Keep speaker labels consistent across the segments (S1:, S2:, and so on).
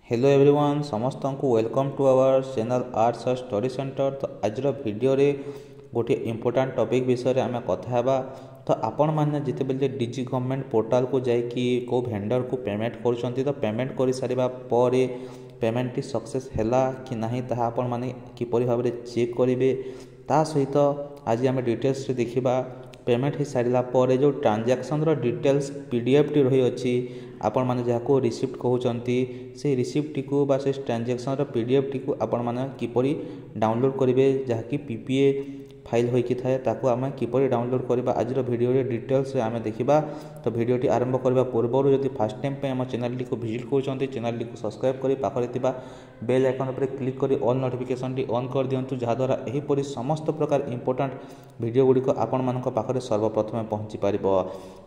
S1: Hello everyone समस्त को welcome to our channel arts study centre. तो आज वीडियो रे गोटे इम्पोर्टाट टॉपिक विषय आम कथा हेबा। तो आपण मैंने जितेबाला डिजी गवर्नमेंट पोर्टाल को जाकि को भेंडर को पेमेंट कर तो पेमेंट कर सारा पर पेमेंट टी सक्सेस हैला कि नहीं ताहा आपण माने किपरि भाव में चेक करेंगे। ता सहित आज आम डिटेल्स देखा पेमेंट हो सारा पर जो ट्रांजैक्शन डिटेल्स पीडीएफ टी रही अच्छी आपण माने जहाँ रिसिप्ट कहते से रिसिप्ट टी को बा से ट्रांजैक्शन पीडीएफ टी को आपण माने किपरि डाउनलोड करेंगे जहाँकि पीपीए फाइल होइकि थाए ताको आम किपरि डाउनलोड करबा आज वीडियो रे डिटेल्स आम देखा। तो वीडियो टी आरंभ करबा पूर्व जदि फास्ट टाइम पे आम चैनल टी को विजिट करछन्ती चैनल टी को सब्सक्राइब करी पाखरे थिबा बेल आइकन पर क्लिक करी ऑल नोटिफिकेशन टी ऑन कर दियंतु जहाँद्वारा एहीपरि समस्त प्रकार इंपोर्टेंट वीडियो गुड़िक आपण मानक पाखरे सर्वप्रथमे पहुँची पारिबो।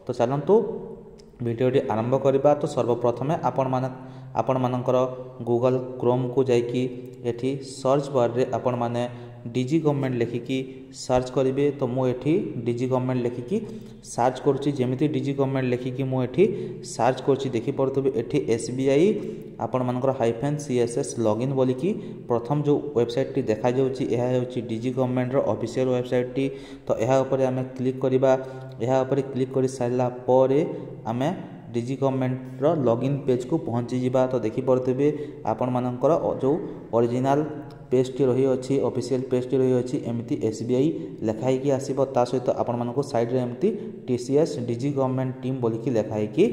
S1: तो चलंतु वीडियो टी आरंभ करबा। तो सर्वप्रथमे आपण मानकर गूगल क्रोम को जाइकी एठी सर्च बार रे आपण माने डिजी गवर्नमेंट लिखिकी सर्च करेंगे। तो मुझे डिजी गवर्नमेंट लिखिकी सर्च करुच्ची जमी डिजी गवर्नमेंट लिखिकी मुझे सर्च करुच्ची देखिपे एटी एसबीआई आपण मानकर -CSS लॉगिन बोलिकी प्रथम जो वेबसाइट टी देखा जाउची यह होची डिजी गवर्नमेंट रो ऑफिशियल वेबसाइट टी। तो यह ऊपर आम क्लिक करबा यह ऊपर क्लिक कर सारा पर आम डिजी गवर्नमेंट रो लॉगिन पेज को पहुँची जावा। तो देखिपे आपण मानकर जो ओरिजिनल पेज टी रही अच्छी ऑफिशियल पेज टी रही अच्छी एमती एसबीआई लिखाई की आसीबो। ता सहित आपण मानक साइड रे एमती टीसीएस डिजी गवर्नमेंट टीम बोलिकी लिखाई की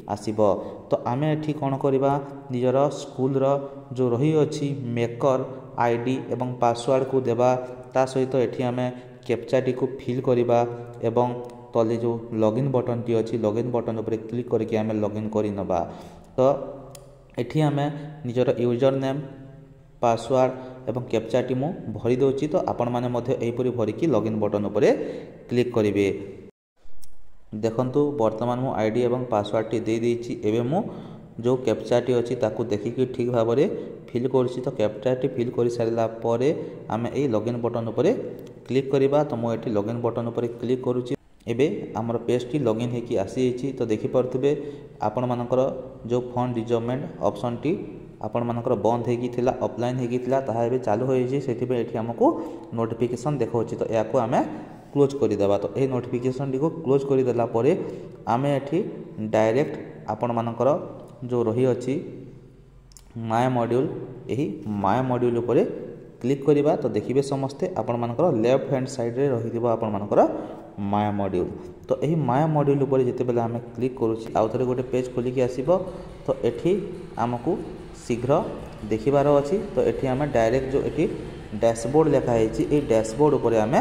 S1: आसीबो। तो आम एठी कोन करबा निजर स्कूल रो जो रही अच्छी मेकर आईडी एवं पासवर्ड को देबा। ता सहित एठी आम कैप्चा टी को फिल करबा एवं तले जो लॉगिन बटन टी अच्छी लॉगिन बटन उपर क्लिक करके आम लॉगिन करि नबा। तो एठी आम निजर यूजर नेम पासवर्ड एवं कैप्चा टी मु भरी दउची। तो आपण माने मध्य एहीपरि भरिकी लॉगिन बटन उपरे क्लिक करिवे। देखंतु वर्तमान मु आईडी एवं पासवर्ड टी दे देइची। एबे मु जो कैप्चा टी अछि ताकू देखिकी ठीक भाव में फिल करछि। तो कैप्चा टी फिल कर सारा पर आम ए लॉगिन बटन उपरे क्लिक करबा। तो मु एठी लॉगिन बटन उपरे क्लिक करूची। एबे आमर पेज टी लॉगिन हेकी आसी जाइछि। तो देखि परथबे आपण मानकर जो फंड रिजर्वमेंट ऑप्शन टी आपण मानकर बंद हेकी थिला ऑफलाइन हेकी थिला ताहा एबे चालू होई जे सेथिबे एठी हमको नोटिफिकेशन देखौछि। तो याको आमे क्लोज करि देबा। तो ए नोटिफिकेशन टी को क्लोज करि देला परे आमे एठी डायरेक्ट आपण मानकर जो रही अछि माय मॉड्यूल एही माय मॉड्यूल उपरे क्लिक करिबा। तो देखिबे समस्ते आपण मानकर लेफ्ट हैंड साइड रे रही दिबो आपण मानकर माय मॉड्यूल। तो एही माय मॉड्यूल उपरे जते बेला आमे क्लिक करूछि आउ थरे गोटे पेज खोली के आसीबो। तो एठी हमकु शीघ्र देखिबार अच्छी। तो एठी आमे डायरेक्ट जो एठी डैशबोर्ड लिखा है ये डैशबोर्ड उपरे आमे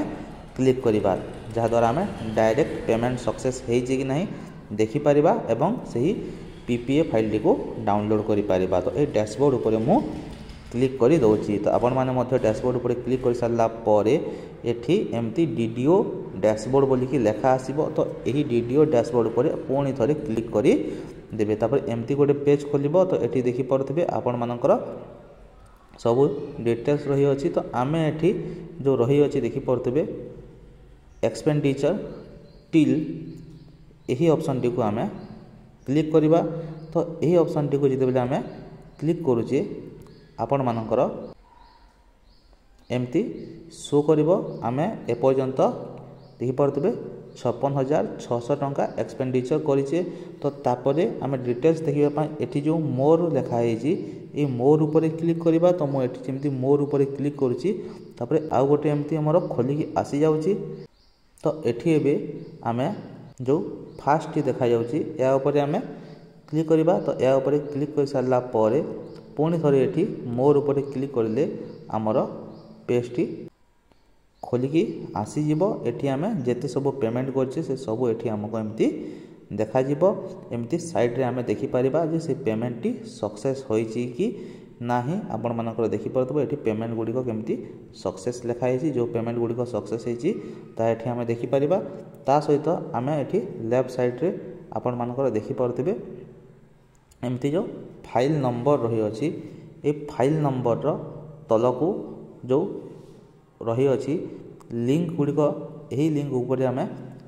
S1: क्लिक करिबा जहाँ द्वारा आमे डायरेक्ट पेमेंट सक्सेस है कि नहीं देखि परिबा एवं सही पीपीए फाइल टी को डाउनलोड करि परिबा। तो ये डैशबोर्ड उपरे मु क्लिक करि दउची। तो आपण माने मध्य डैशबोर्ड उपरे क्लिक कर सारला परे एठी एमती डीडीओ डैशबोर्ड बोलिकी लेखा आसीबो। तो यही डीडीओ डैशबोर्ड उपरे पुणी थरे क्लिक करि देबे। तापर एमती गोटे पेज खोलिबो। तो एठी देखि परथबे आपण मानकर सब डिटेल्स रही अछि। तो आमे एठी जो रही अछि देखि परथबे एक्सपेंडिचर टिल यही ऑप्शन टी को आमे क्लिक करिबा। तो यही ऑप्शन टी को जते बेले आमे क्लिक करूचे आपण मानकर एमती शो करिवो। आमे ए पर्यंत देखि परथबे 56,600 टंका एक्सपेंडिचर करिचे। तो तापरे आमे डिटेल्स देखिबा पय एठी जो मोर लेखा है ये मोर ऊपर क्लिक करिबा। तो मु एठी जेमती मोर ऊपर क्लिक करूची तापरे आउ गोटे एमती हमर खोलिकी आसी जाउची। तो एठी एबे आमे जो फास्ट टी देखा जाउची या ऊपर आमे क्लिक करिबा। तो या ऊपर क्लिक कर सारला परे पुणी थरे एठी मोर ऊपर क्लिक करले हमर पेज टी खोलिकी आसी जीवो। एठी आमे जेते सब पेमेंट करछे से सब एठी हमको एमती देखा जीवो। एमती साइड रे आमे देखि परिबा जे से पेमेंट टी सक्सेस होईची कि नाही आपण मानकर देखि परतबो। एठी पेमेंट गुडी को केमती सक्सेस लिखा है जो पेमेंट गुडी को सक्सेस हेची ता एठी आमे देखि परिबा। ता सहित आमे एठी लेफ्ट साइड रे आपण मानकर देखि परतबे एमती जो फाइल नंबर रही अछि ए फाइल नंबर रो तलकू जो रही अछि लिंक गुडी को एही लिंक ऊपर आमे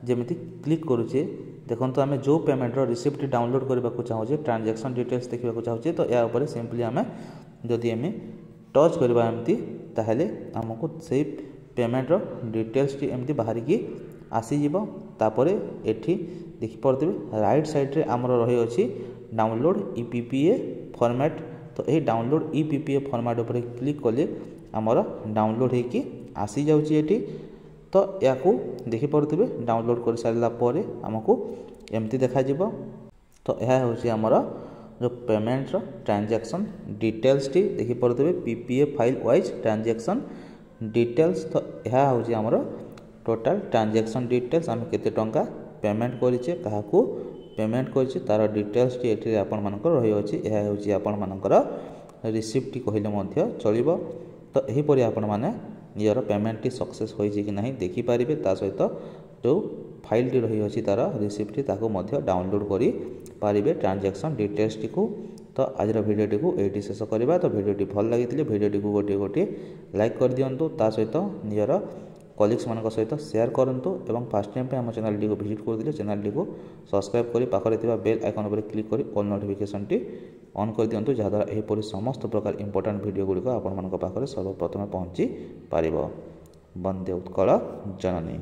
S1: जेमिति क्लिक करूचे देखो आम जो पेमेंटर रिसिप्ट डाउनलोड करने को चाहूँचे ट्रांजैक्शन डिटेल्स देखा चाहूँचे तो या ऊपर सिंपली आम जदि आम टच करवा एमती ताहले आमको से पेमेंटर डिटेल्स टी एमती बाहर की आसीज तापर एठी देखिपे राइट साइड्रे आमर रही अच्छी डाउनलोड ईपीपीए फॉर्मेट तो ये डाउनलोड ईपीपीए फॉर्मेट उपर क्लिक कले आमर डाउनलोड होगी आसी जाऊँगी तो या देखिपे डाउनलोड कर सारापर आमको एमती देखा तो यह हूँ आमर जो पेमेंट ट्रांजैक्शन डिटेल्स टी देखिपे PPA file wise transaction details तो यह हूँ आमर टोटाल ट्रांजैक्शन डिटेल्स आम केते टंका पेमेंट करिचे काहाकू पेमेंट करिचे तार डिटेल्स टी एठी आपण मानकर रही अछि यह हूँ आपण मानकर रिसिप्ट टी कहले मध्य चलिबो तो एही परि आपण माने नियर पेमेंट टी सक्सेस होइछि कि नहीं देखि पारिबे ता सहित जो फाइल टी रही अछि तार रिसिप्ट टी ताको मध्य डाउनलोड करि पारिबे ट्रांजैक्शन डिटेल्स टी को तो आज भिडियोटी को ये शेष करवा तो भिडियोटी भल लगी भिडियोटी को गोटे गोटे लाइक कर दिंतु ता सहित निजर कलिग्स मान सहित शेयर करूँ और फास्ट टाइम पे आम चैनल टी को विजिट करते चैनल टी को सब्सक्राइब कर पाखे बेल आइकन पर क्लिक कर ऑल नोटिफिकेशन टी ऑन कर दिंतु जहाँद्वारा यहपरी समस्त प्रकार इंपोर्टेंट वीडियो गुड़िक आपण सर्वप्रथम पहुँची पार। वंदे उत्कल जननी।